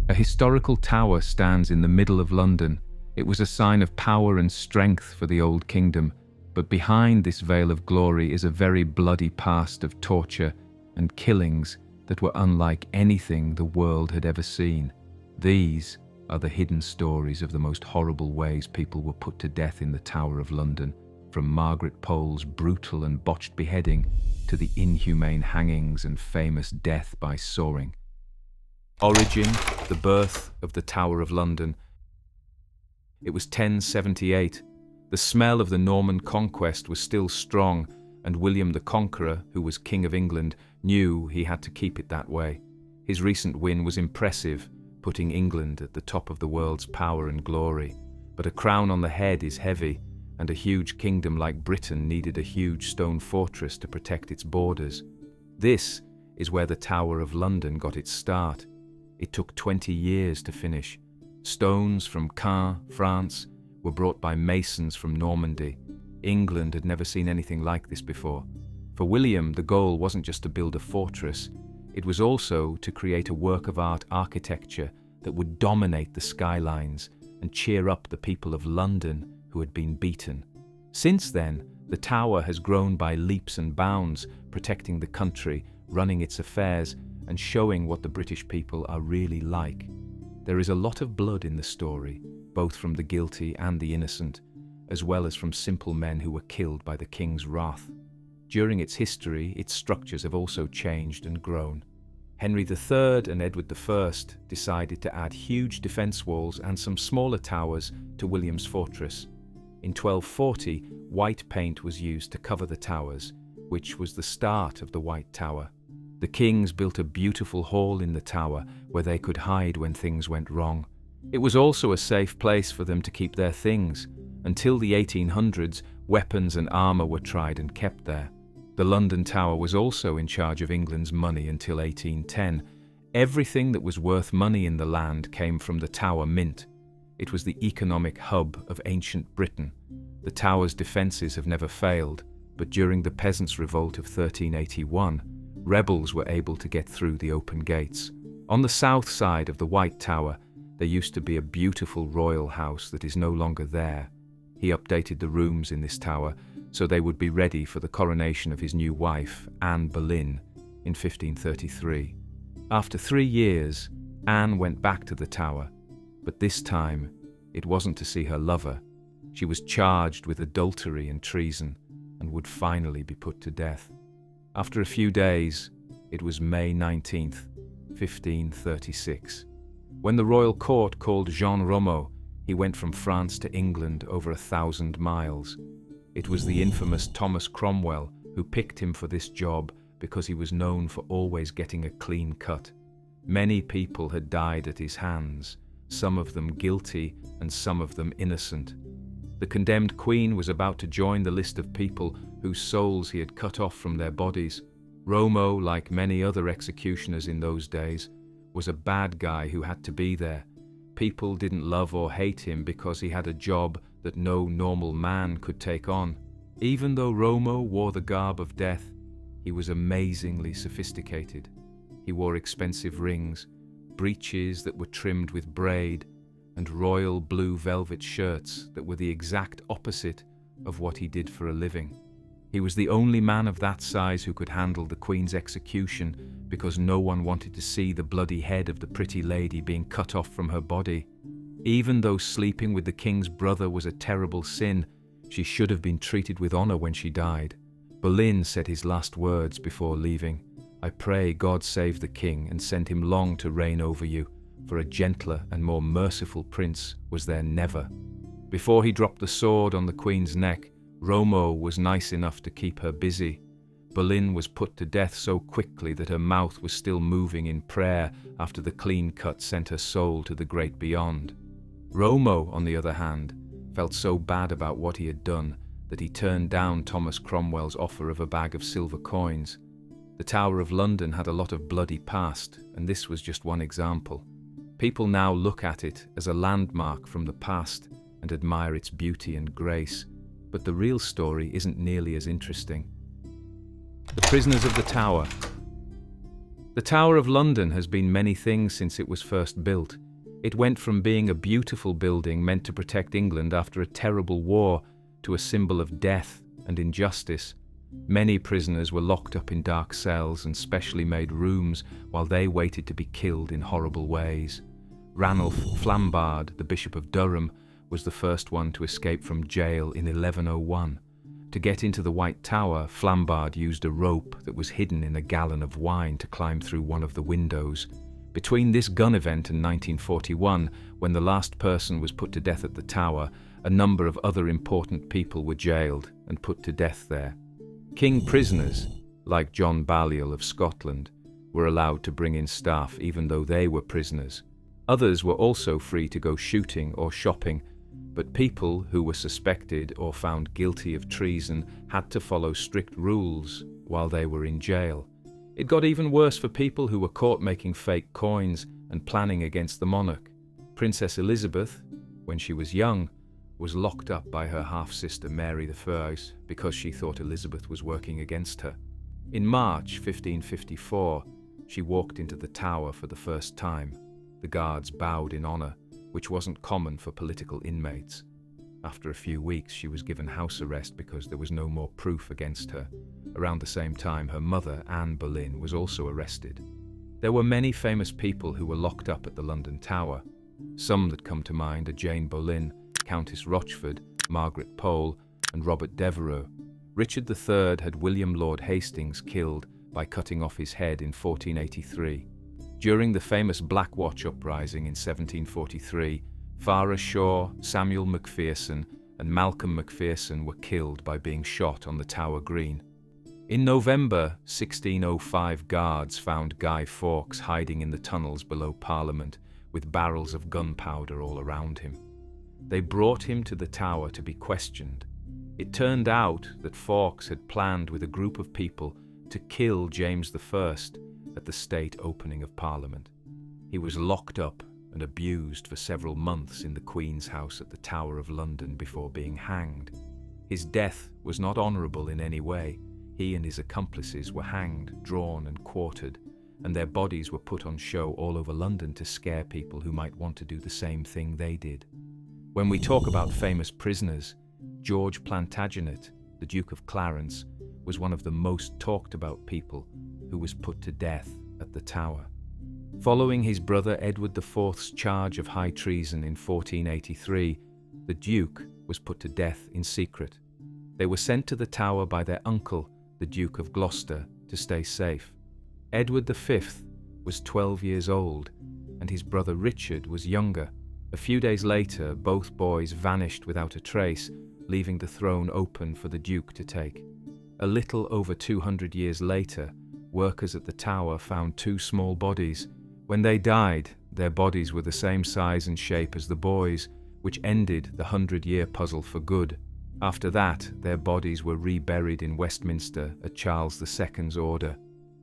A historical tower stands in the middle of London. It was a sign of power and strength for the Old Kingdom, but behind this veil of glory is a very bloody past of torture and killings that were unlike anything the world had ever seen. These are the hidden stories of the most horrible ways people were put to death in the Tower of London, from Margaret Pole's brutal and botched beheading to the inhumane hangings and famous death by sawing. Origin, the birth of the Tower of London. It was 1078. The smell of the Norman conquest was still strong, and William the Conqueror, who was King of England, knew he had to keep it that way. His recent win was impressive, putting England at the top of the world's power and glory. But a crown on the head is heavy, and a huge kingdom like Britain needed a huge stone fortress to protect its borders. This is where the Tower of London got its start. It took 20 years to finish. Stones from Caen, France, were brought by masons from Normandy. England had never seen anything like this before. For William, the goal wasn't just to build a fortress, it was also to create a work of art architecture that would dominate the skylines and cheer up the people of London who had been beaten. Since then, the tower has grown by leaps and bounds, protecting the country, running its affairs, and showing what the British people are really like. There is a lot of blood in the story, both from the guilty and the innocent, as well as from simple men who were killed by the king's wrath. During its history, its structures have also changed and grown. Henry III and Edward I decided to add huge defence walls and some smaller towers to William's fortress. In 1240, white paint was used to cover the towers, which was the start of the White Tower. The kings built a beautiful hall in the tower where they could hide when things went wrong. It was also a safe place for them to keep their things. Until the 1800s, weapons and armour were tried and kept there. The London Tower was also in charge of England's money until 1810. Everything that was worth money in the land came from the Tower Mint. It was the economic hub of ancient Britain. The Tower's defences have never failed, but during the Peasants' Revolt of 1381, rebels were able to get through the open gates. On the south side of the White Tower, there used to be a beautiful royal house that is no longer there. He updated the rooms in this tower so they would be ready for the coronation of his new wife, Anne Boleyn, in 1533. After 3 years, Anne went back to the tower, but this time it wasn't to see her lover. She was charged with adultery and treason and would finally be put to death. After a few days, it was May 19th, 1536. When the royal court called Jean Romo, he went from France to England over 1,000 miles. It was the infamous Thomas Cromwell who picked him for this job because he was known for always getting a clean cut. Many people had died at his hands, some of them guilty and some of them innocent. The condemned queen was about to join the list of people whose souls he had cut off from their bodies. Romo, like many other executioners in those days, was a bad guy who had to be there. People didn't love or hate him because he had a job that no normal man could take on. Even though Romo wore the garb of death, he was amazingly sophisticated. He wore expensive rings, breeches that were trimmed with braid, and royal blue velvet shirts that were the exact opposite of what he did for a living. He was the only man of that size who could handle the Queen's execution because no one wanted to see the bloody head of the pretty lady being cut off from her body. Even though sleeping with the king's brother was a terrible sin, she should have been treated with honor when she died. Boleyn said his last words before leaving, "I pray God save the king and send him long to reign over you, for a gentler and more merciful prince was there never." Before he dropped the sword on the queen's neck, Romo was nice enough to keep her busy. Boleyn was put to death so quickly that her mouth was still moving in prayer after the clean cut sent her soul to the great beyond. Romo, on the other hand, felt so bad about what he had done that he turned down Thomas Cromwell's offer of a bag of silver coins. The Tower of London had a lot of bloody past, and this was just one example. People now look at it as a landmark from the past and admire its beauty and grace, but the real story isn't nearly as interesting. The prisoners of the Tower. The Tower of London has been many things since it was first built. It went from being a beautiful building meant to protect England after a terrible war to a symbol of death and injustice. Many prisoners were locked up in dark cells and specially made rooms while they waited to be killed in horrible ways. Ranulph Flambard, the Bishop of Durham, was the first one to escape from jail in 1101. To get into the White Tower, Flambard used a rope that was hidden in a gallon of wine to climb through one of the windows. Between this gun event and 1941, when the last person was put to death at the Tower, a number of other important people were jailed and put to death there. King prisoners, like John Balliol of Scotland, were allowed to bring in staff even though they were prisoners. Others were also free to go shooting or shopping, but people who were suspected or found guilty of treason had to follow strict rules while they were in jail. It got even worse for people who were caught making fake coins and planning against the monarch. Princess Elizabeth, when she was young, was locked up by her half-sister Mary I because she thought Elizabeth was working against her. In March 1554, she walked into the Tower for the first time. The guards bowed in honour, which wasn't common for political inmates. After a few weeks, she was given house arrest because there was no more proof against her. Around the same time, her mother, Anne Boleyn, was also arrested. There were many famous people who were locked up at the London Tower. Some that come to mind are Jane Boleyn, Countess Rochford, Margaret Pole, and Robert Devereux. Richard III had William Lord Hastings killed by cutting off his head in 1483. During the famous Black Watch uprising in 1743, Farrar Shaw, Samuel Macpherson, and Malcolm Macpherson were killed by being shot on the Tower Green. In November 1605, guards found Guy Fawkes hiding in the tunnels below Parliament with barrels of gunpowder all around him. They brought him to the Tower to be questioned. It turned out that Fawkes had planned with a group of people to kill James I at the state opening of Parliament. He was locked up and abused for several months in the Queen's house at the Tower of London before being hanged. His death was not honourable in any way. He and his accomplices were hanged, drawn and quartered, and their bodies were put on show all over London to scare people who might want to do the same thing they did. When we talk about famous prisoners, George Plantagenet, the Duke of Clarence, was one of the most talked about people who was put to death at the Tower. Following his brother Edward IV's charge of high treason in 1483, the Duke was put to death in secret. They were sent to the Tower by their uncle, the Duke of Gloucester, to stay safe. Edward V was 12 years old, and his brother Richard was younger. A few days later, both boys vanished without a trace, leaving the throne open for the Duke to take. A little over 200 years later, workers at the Tower found two small bodies. When they died, their bodies were the same size and shape as the boys, which ended the 100-year puzzle for good. After that, their bodies were reburied in Westminster at Charles II's order.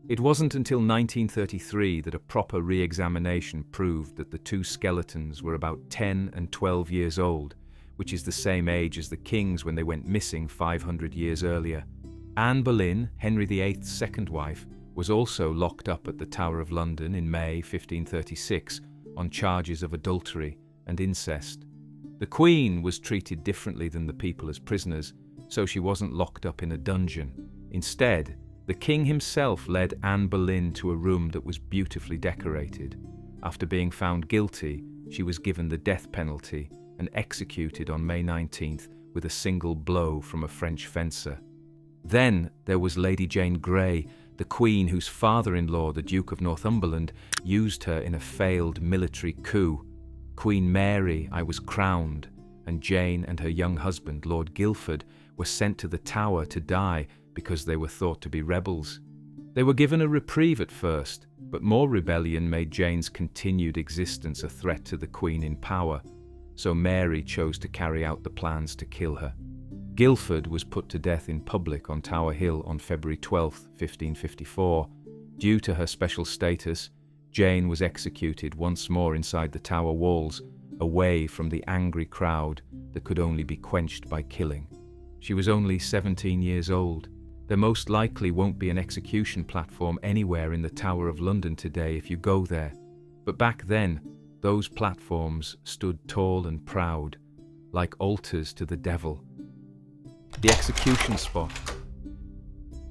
It wasn't until 1933 that a proper re-examination proved that the two skeletons were about 10 and 12 years old, which is the same age as the kings when they went missing 500 years earlier. Anne Boleyn, Henry VIII's second wife, was also locked up at the Tower of London in May 1536 on charges of adultery and incest. The Queen was treated differently than the people as prisoners, so she wasn't locked up in a dungeon. Instead, the King himself led Anne Boleyn to a room that was beautifully decorated. After being found guilty, she was given the death penalty and executed on May 19th with a single blow from a French fencer. Then there was Lady Jane Grey, the Queen whose father-in-law, the Duke of Northumberland, used her in a failed military coup. Queen Mary, I was crowned, and Jane and her young husband, Lord Guildford, were sent to the Tower to die because they were thought to be rebels. They were given a reprieve at first, but more rebellion made Jane's continued existence a threat to the Queen in power, so Mary chose to carry out the plans to kill her. Guildford was put to death in public on Tower Hill on February 12, 1554. Due to her special status, Jane was executed once more inside the Tower walls, away from the angry crowd that could only be quenched by killing. She was only 17 years old, There most likely won't be an execution platform anywhere in the Tower of London today if you go there, but back then, those platforms stood tall and proud, like altars to the devil. The execution spot.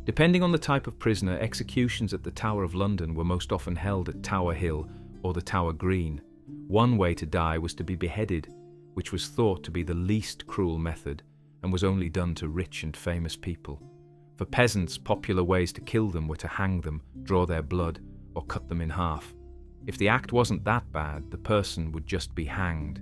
Depending on the type of prisoner, executions at the Tower of London were most often held at Tower Hill or the Tower Green. One way to die was to be beheaded, which was thought to be the least cruel method and was only done to rich and famous people. For peasants, popular ways to kill them were to hang them, draw their blood, or cut them in half. If the act wasn't that bad, the person would just be hanged.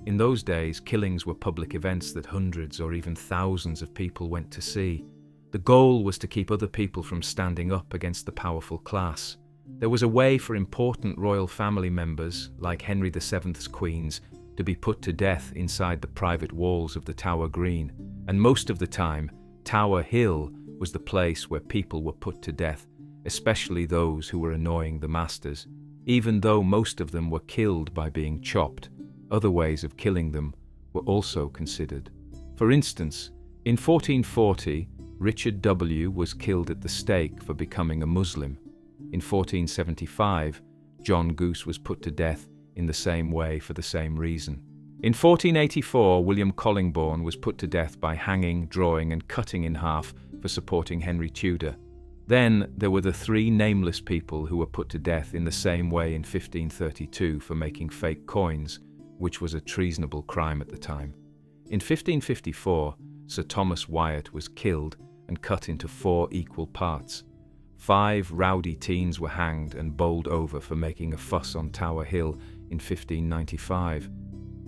In those days, killings were public events that hundreds or even thousands of people went to see. The goal was to keep other people from standing up against the powerful class. There was a way for important royal family members, like Henry VII's queens, to be put to death inside the private walls of the Tower Green, and most of the time, Tower Hill was the place where people were put to death, especially those who were annoying the masters. Even though most of them were killed by being chopped, other ways of killing them were also considered. For instance, in 1440, Richard W. was killed at the stake for becoming a Muslim. In 1475, John Goose was put to death in the same way for the same reason. In 1484, William Collingbourne was put to death by hanging, drawing and cutting in half for supporting Henry Tudor. Then there were the three nameless people who were put to death in the same way in 1532 for making fake coins, which was a treasonable crime at the time. In 1554, Sir Thomas Wyatt was killed and cut into 4 equal parts. 5 rowdy teens were hanged and bowled over for making a fuss on Tower Hill in 1595.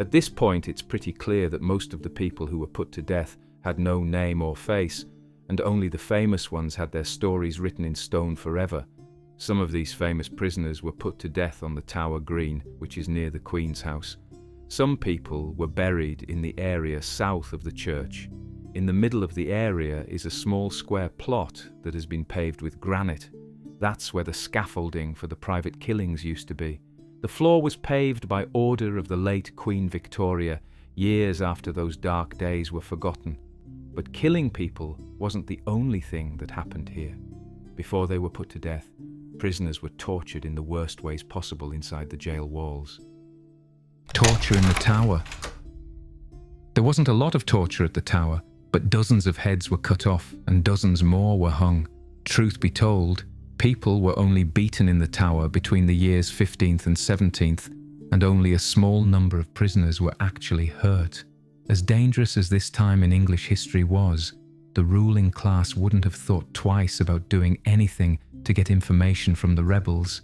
At this point, it's pretty clear that most of the people who were put to death had no name or face, and only the famous ones had their stories written in stone forever. Some of these famous prisoners were put to death on the Tower Green, which is near the Queen's house. Some people were buried in the area south of the church. In the middle of the area is a small square plot that has been paved with granite. That's where the scaffolding for the private killings used to be. The floor was paved by order of the late Queen Victoria, years after those dark days were forgotten. But killing people wasn't the only thing that happened here. Before they were put to death, prisoners were tortured in the worst ways possible inside the jail walls. Torture in the Tower. There wasn't a lot of torture at the Tower, but dozens of heads were cut off and dozens more were hung. Truth be told, people were only beaten in the Tower between the years 15th and 17th, and only a small number of prisoners were actually hurt. As dangerous as this time in English history was, the ruling class wouldn't have thought twice about doing anything to get information from the rebels.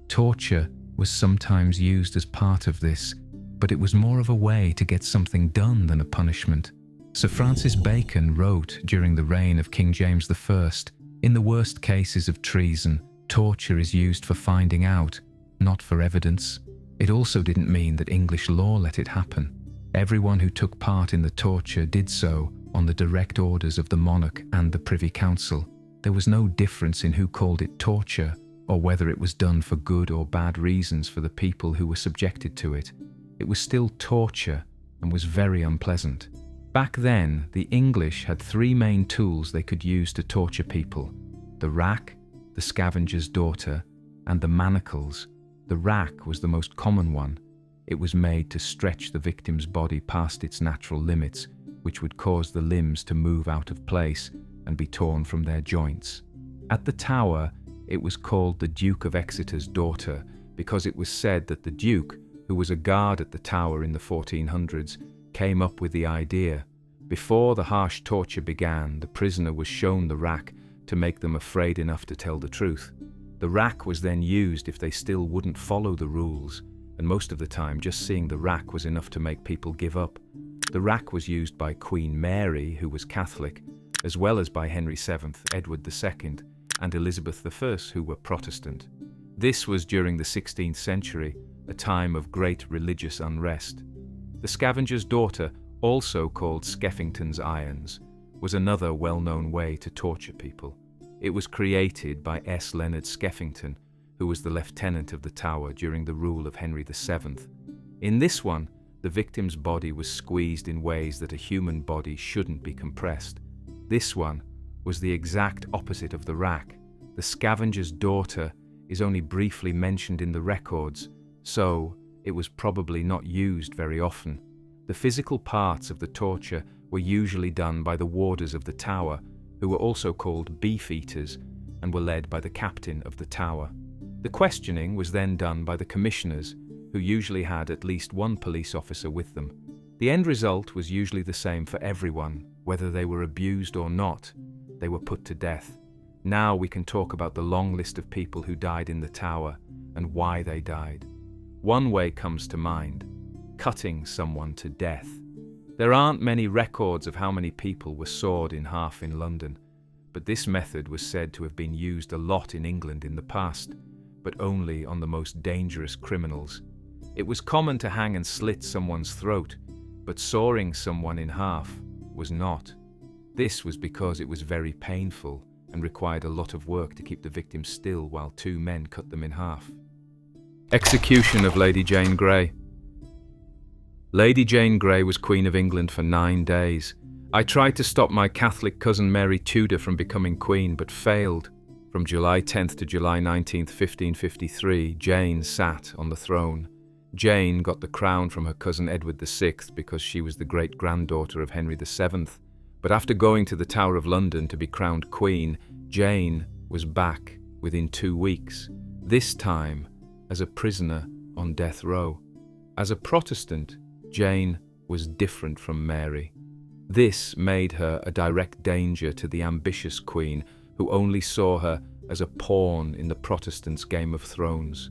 Torture was sometimes used as part of this, but it was more of a way to get something done than a punishment. Sir Francis Bacon wrote during the reign of King James I, "In the worst cases of treason, torture is used for finding out, not for evidence." It also didn't mean that English law let it happen. Everyone who took part in the torture did so on the direct orders of the monarch and the Privy Council. There was no difference in who called it torture, or whether it was done for good or bad reasons for the people who were subjected to it. It was still torture and was very unpleasant. Back then, the English had 3 main tools they could use to torture people: the rack, the scavenger's daughter, and the manacles. The rack was the most common one. It was made to stretch the victim's body past its natural limits, which would cause the limbs to move out of place and be torn from their joints. At the Tower, it was called the Duke of Exeter's daughter because it was said that the Duke, who was a guard at the Tower in the 1400s, came up with the idea. Before the harsh torture began, the prisoner was shown the rack to make them afraid enough to tell the truth. The rack was then used if they still wouldn't follow the rules, and most of the time just seeing the rack was enough to make people give up. The rack was used by Queen Mary, who was Catholic, as well as by Henry VII, Edward II, and Elizabeth I, who were Protestant. This was during the 16th century, a time of great religious unrest. The scavenger's daughter, also called Skeffington's irons, was another well-known way to torture people. It was created by S. Leonard Skeffington, who was the lieutenant of the Tower during the rule of Henry VII. In this one, the victim's body was squeezed in ways that a human body shouldn't be compressed. This one, was the exact opposite of the rack. The scavenger's daughter is only briefly mentioned in the records, so it was probably not used very often. The physical parts of the torture were usually done by the warders of the tower, who were also called beef-eaters and were led by the captain of the tower. The questioning was then done by the commissioners, who usually had at least one police officer with them. The end result was usually the same for everyone, whether they were abused or not. They were put to death. Now we can talk about the long list of people who died in the tower and why they died. One way comes to mind: cutting someone to death. There aren't many records of how many people were sawed in half in London, but this method was said to have been used a lot in England in the past, but only on the most dangerous criminals. It was common to hang and slit someone's throat, but sawing someone in half was not. This was because it was very painful and required a lot of work to keep the victim still while two men cut them in half. Execution of Lady Jane Grey. Lady Jane Grey was Queen of England for 9 days. I tried to stop my Catholic cousin Mary Tudor from becoming Queen, but failed. From July 10th to July 19th, 1553, Jane sat on the throne. Jane got the crown from her cousin Edward VI because she was the great-granddaughter of Henry VII. But after going to the Tower of London to be crowned Queen, Jane was back within 2 weeks, this time as a prisoner on death row. As a Protestant, Jane was different from Mary. This made her a direct danger to the ambitious Queen, who only saw her as a pawn in the Protestants' Game of Thrones.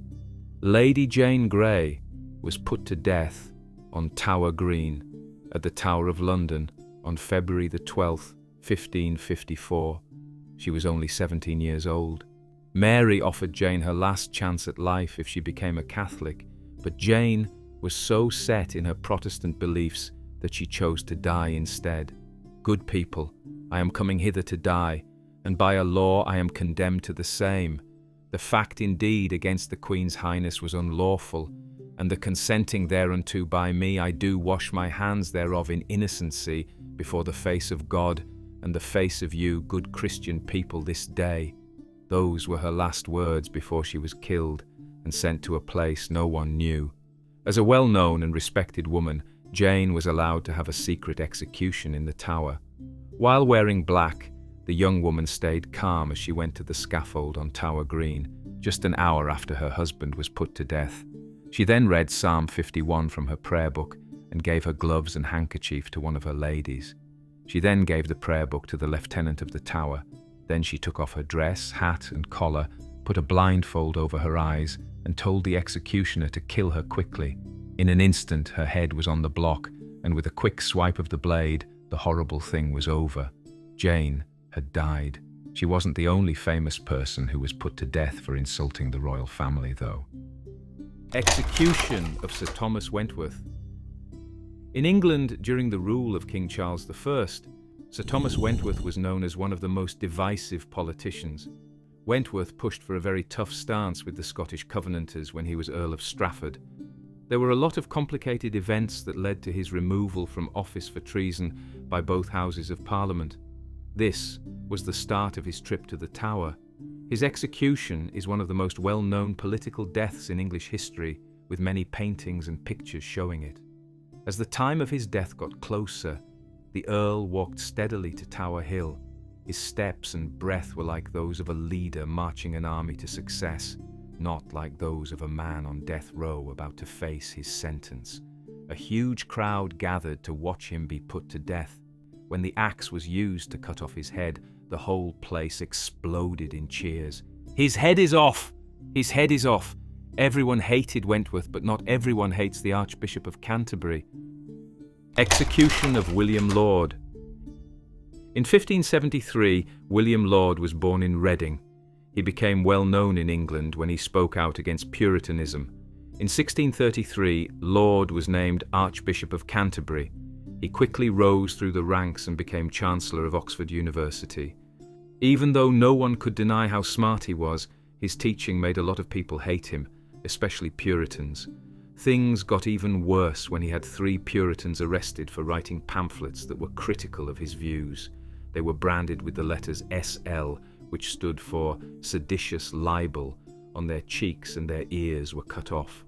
Lady Jane Grey was put to death on Tower Green at the Tower of London on February the 12th, 1554. She was only 17 years old. Mary offered Jane her last chance at life if she became a Catholic, but Jane was so set in her Protestant beliefs that she chose to die instead. Good people, I am coming hither to die, and by a law I am condemned to the same. The fact indeed against the Queen's Highness was unlawful, and the consenting thereunto by me I do wash my hands thereof in innocency before the face of God and the face of you, good Christian people, this day. Those were her last words before she was killed and sent to a place no one knew. As a well-known and respected woman, Jane was allowed to have a secret execution in the Tower. While wearing black, the young woman stayed calm as she went to the scaffold on Tower Green, just an hour after her husband was put to death. She then read Psalm 51 from her prayer book and gave her gloves and handkerchief to one of her ladies. She then gave the prayer book to the lieutenant of the Tower. Then she took off her dress, hat and collar, put a blindfold over her eyes, and told the executioner to kill her quickly. In an instant, her head was on the block, and with a quick swipe of the blade, the horrible thing was over. Jane had died. She wasn't the only famous person who was put to death for insulting the royal family, though. Execution of Sir Thomas Wentworth. In England, during the rule of King Charles I, Sir Thomas Wentworth was known as one of the most divisive politicians. Wentworth pushed for a very tough stance with the Scottish Covenanters when he was Earl of Strafford. There were a lot of complicated events that led to his removal from office for treason by both Houses of Parliament. This was the start of his trip to the Tower. His execution is one of the most well-known political deaths in English history, with many paintings and pictures showing it. As the time of his death got closer, the Earl walked steadily to Tower Hill. His steps and breath were like those of a leader marching an army to success, not like those of a man on death row about to face his sentence. A huge crowd gathered to watch him be put to death. When the axe was used to cut off his head, the whole place exploded in cheers. "His head is off! His head is off!" Everyone hated Wentworth, but not everyone hates the Archbishop of Canterbury. Execution of William Laud. In 1573, William Laud was born in Reading. He became well known in England when he spoke out against Puritanism. In 1633, Laud was named Archbishop of Canterbury. He quickly rose through the ranks and became Chancellor of Oxford University. Even though no one could deny how smart he was, his teaching made a lot of people hate him, especially Puritans. Things got even worse when he had 3 Puritans arrested for writing pamphlets that were critical of his views. They were branded with the letters SL, which stood for seditious libel. On their cheeks and their ears were cut off.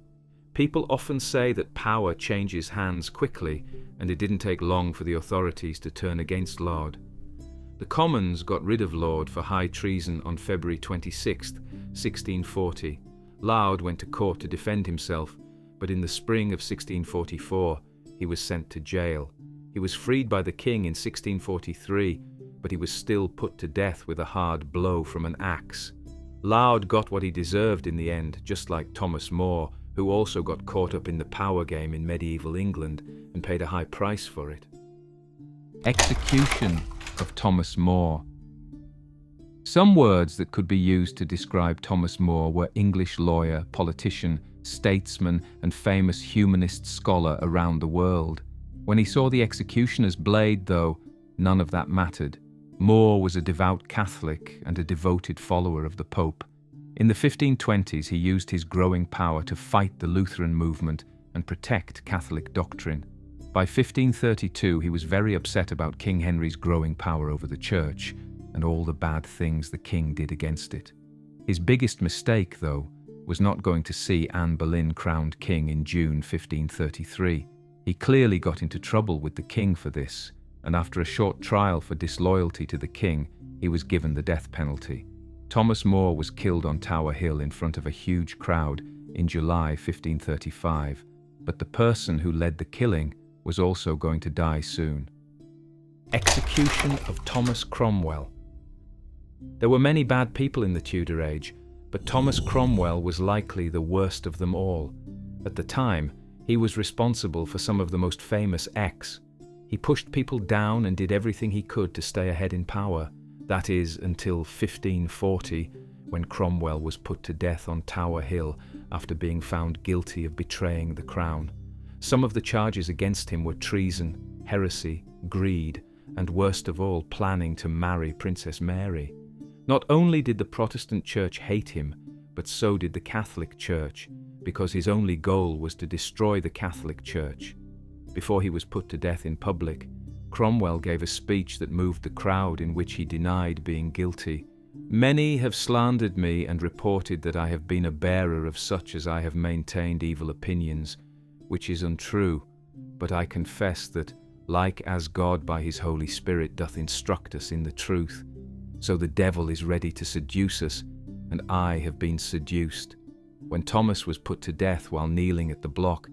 People often say that power changes hands quickly, and it didn't take long for the authorities to turn against Laud. The Commons got rid of Laud for high treason on February 26, 1640. Laud went to court to defend himself, but in the spring of 1644 he was sent to jail. He was freed by the king in 1643, but he was still put to death with a hard blow from an axe. Laud got what he deserved in the end, just like Thomas More, who also got caught up in the power game in medieval England and paid a high price for it. Execution of Thomas More. Some words that could be used to describe Thomas More were English lawyer, politician, statesman, and famous humanist scholar around the world. When he saw the executioner's blade, though, none of that mattered. More was a devout Catholic and a devoted follower of the Pope. In the 1520s, he used his growing power to fight the Lutheran movement and protect Catholic doctrine. By 1532, he was very upset about King Henry's growing power over the church and all the bad things the king did against it. His biggest mistake, though, was not going to see Anne Boleyn crowned king in June 1533. He clearly got into trouble with the king for this, and after a short trial for disloyalty to the king, he was given the death penalty. Thomas More was killed on Tower Hill in front of a huge crowd in July 1535, but the person who led the killing was also going to die soon. Execution of Thomas Cromwell. There were many bad people in the Tudor age, but Thomas Cromwell was likely the worst of them all. At the time, he was responsible for some of the most famous acts. He pushed people down and did everything he could to stay ahead in power. That is, until 1540, when Cromwell was put to death on Tower Hill after being found guilty of betraying the crown. Some of the charges against him were treason, heresy, greed, and worst of all, planning to marry Princess Mary. Not only did the Protestant Church hate him, but so did the Catholic Church, because his only goal was to destroy the Catholic Church. Before he was put to death in public, Cromwell gave a speech that moved the crowd in which he denied being guilty. "Many have slandered me and reported that I have been a bearer of such as I have maintained evil opinions, which is untrue, but I confess that, like as God by his Holy Spirit doth instruct us in the truth, so the devil is ready to seduce us, and I have been seduced." When Thomas was put to death while kneeling at the block,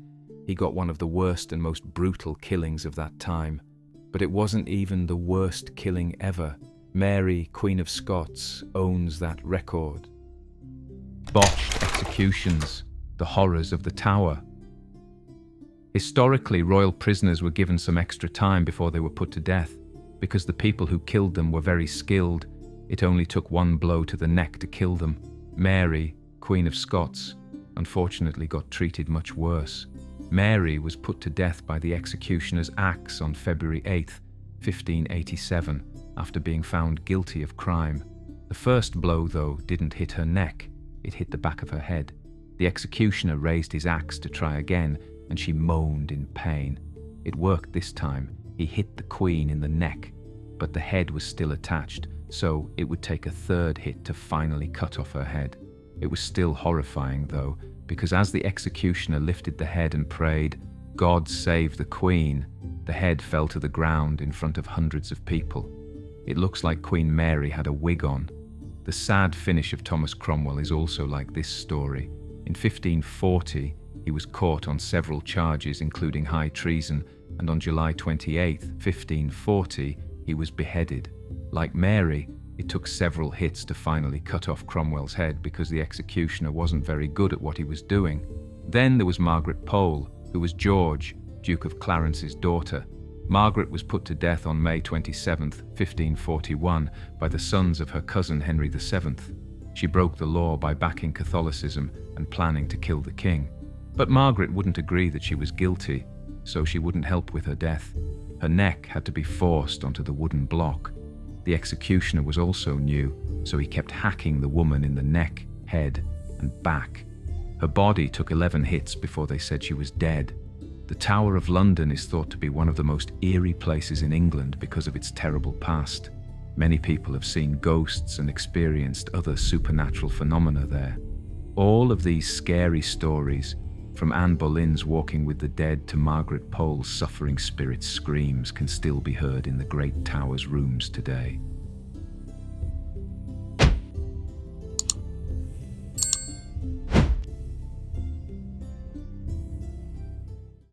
he got one of the worst and most brutal killings of that time. But it wasn't even the worst killing ever. Mary, Queen of Scots, owns that record. Botched executions, the horrors of the Tower. Historically, royal prisoners were given some extra time before they were put to death. Because the people who killed them were very skilled, it only took one blow to the neck to kill them. Mary, Queen of Scots, unfortunately got treated much worse. Mary was put to death by the executioner's axe on February 8, 1587, after being found guilty of crime. The first blow, though, didn't hit her neck, it hit the back of her head. The executioner raised his axe to try again, and she moaned in pain. It worked this time. He hit the Queen in the neck, but the head was still attached, so it would take a third hit to finally cut off her head. It was still horrifying, though, because as the executioner lifted the head and prayed, "God save the Queen," the head fell to the ground in front of hundreds of people. It looks like Queen Mary had a wig on. The sad finish of Thomas Cromwell is also like this story. In 1540, he was caught on several charges, including high treason, and on July 28, 1540, he was beheaded. Like Mary, it took several hits to finally cut off Cromwell's head because the executioner wasn't very good at what he was doing. Then there was Margaret Pole, who was George, Duke of Clarence's daughter. Margaret was put to death on May 27, 1541, by the sons of her cousin Henry VII. She broke the law by backing Catholicism and planning to kill the king. But Margaret wouldn't agree that she was guilty, so she wouldn't help with her death. Her neck had to be forced onto the wooden block. The executioner was also new, so he kept hacking the woman in the neck, head, and back. Her body took 11 hits before they said she was dead. The Tower of London is thought to be one of the most eerie places in England because of its terrible past. Many people have seen ghosts and experienced other supernatural phenomena there. All of these scary stories, from Anne Boleyn's Walking with the Dead to Margaret Pole's Suffering Spirit screams, can still be heard in the Great Tower's rooms today.